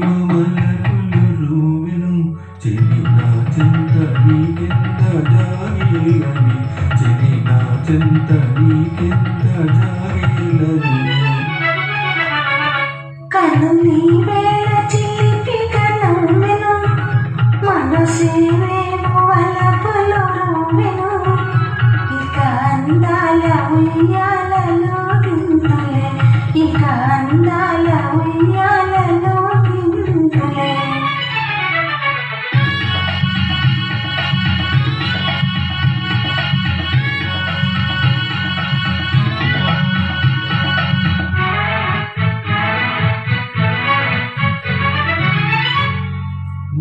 మలకులు రూవెను చెలి నా చెంత నీకెంత జాగేలని చెలి నా చెంత నీకెంత జాగేలని కను నీ వేళ చిలిపిక నవ్వెను మనసేవేమో వలపులు రూవెను ఇక అందాల ఉయ్యాలలో గింతలే ఇక అందాల ఉయ్యాలలో గింతలే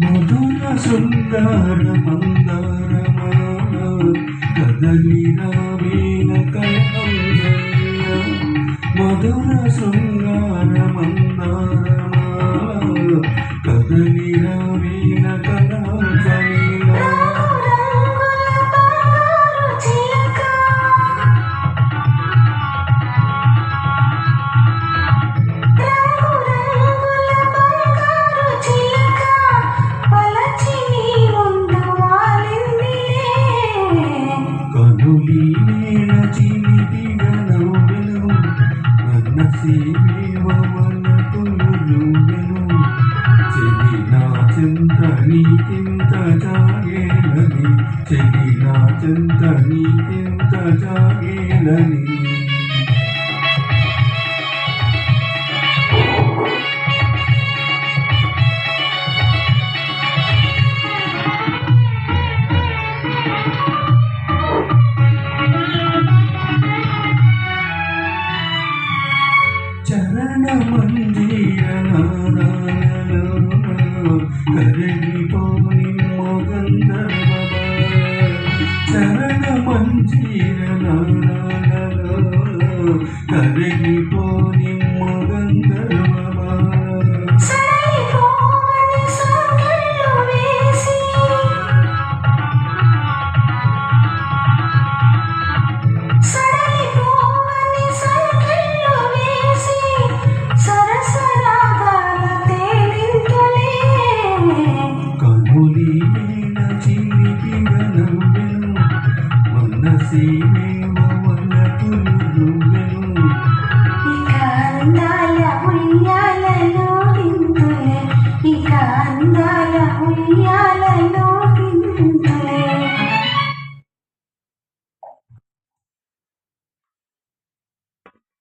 మధుర శృంగార మందారమా కదలి రావేల కలౌజల్య మధుర శృంగార మందారమా కదలి రావేల కలౌజల్య కనులి నేల చిలిపిగా నవ్వెను మనసేవేమలకులు రూవెను చెలి నా చెంత నీకెంత జాగేలని చెలి నా చెంత నీకెంత జాగేలని